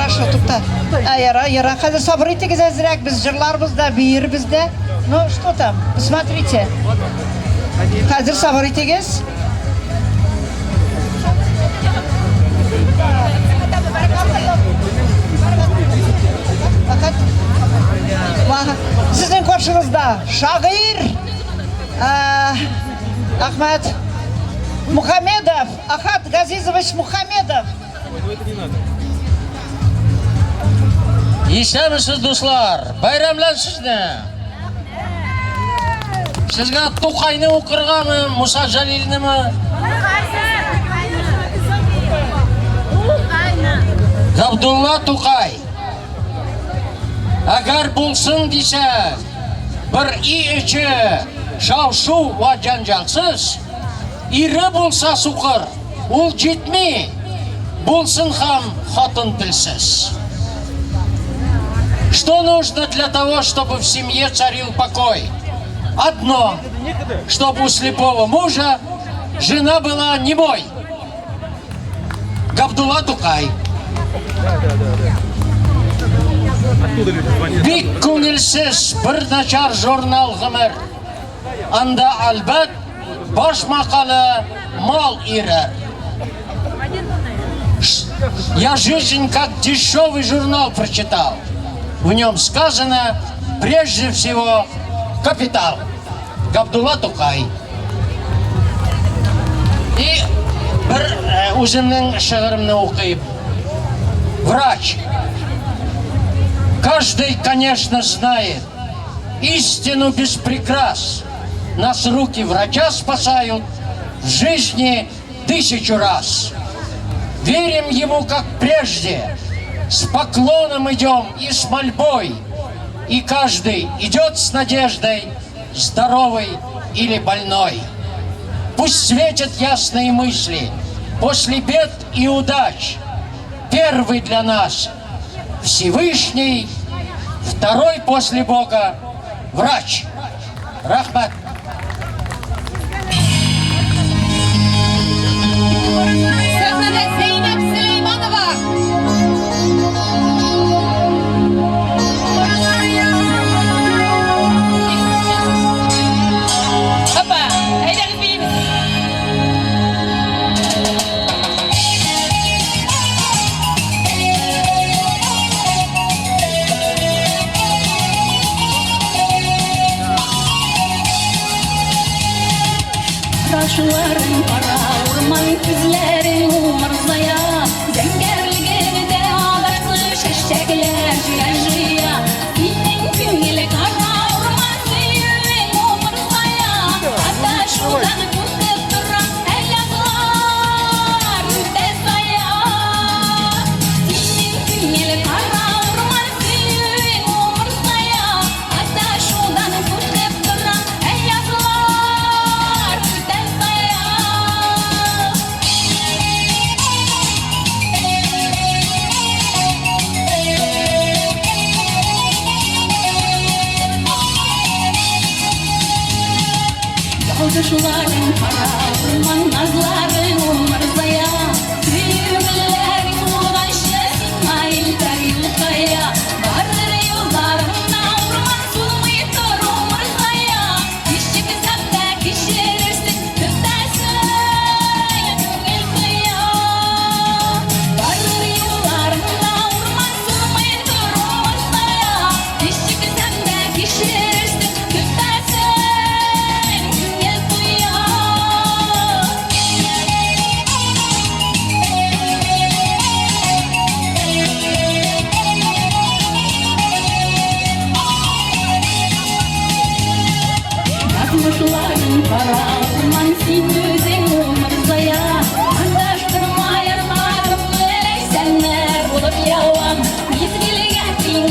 Хорошо, тукта. Яра, қазір сабыр етегіз әзірек, біз жырларбыз да, бейірбіз де. Ну, что там? Посмотрите. Қазір сабыр етегіз. Сіздің көршіңізде шағир Ахмет Мухамедов, Ахат Газизович Мухамедов. Ишемісіз достар, байрамлансызды. Сізге Тоқайны оқырғамы, Мұса Жалиліні ме? Ғабдулла Тоқай. Әгер болсын десе, бір үй-іші шау-шу ва жанжалсыз, ири болса суқыр, ол жетмей, болсын хам хатын тілсіз. Что нужно для того, чтобы в семье царил покой? Одно, чтобы у слепого мужа жена была немой. Габдулла Тукай. Бик көңілсіз бір начар журнал ғымыр. Анда албат баш мақалы мал ирер. Я жизнь как дешевый журнал прочитал. В нем сказано, прежде всего, капитал. Габдулла Тукай. И бір өзімнің шығырымны оқиып. Врач. Каждый, конечно, знает истину без прикрас. Нас руки врача спасают в жизни 1000 раз. Верим ему, как прежде. С поклоном идем и с мольбой, и каждый идет с надеждой, здоровый или больной. Пусть светят ясные мысли после бед и удач. Первый для нас Всевышний, второй после Бога врач. Рахмат. Taşların para, orman küzleri umarzaya, zengerliğinde ağaçlı şeşekler jıya. Senin küngeli kara, orman suyun umarzaya, hatta şuradan tutup duran el yazılar üstesaya. Senin küngeli kara, orman suyun umarzaya, hatta şuradan tutup duran el yazılar. Kuşların para, orman nazları umarzaya, büyükler uğraşır İsmail'ler yılkaya. Vardır yollarına orman sulmayıp dur umarzaya, işçi kısapta kişirirsin tüptersin yılkaya. Vardır yollarına orman sulmayıp dur umarzaya, işçi kısapta kişirirsin tüptersin. Kuşların para, orman sinüzün umarzaya, andaştırma yarlarım, eleysenler olup yavam, mizgili gelsin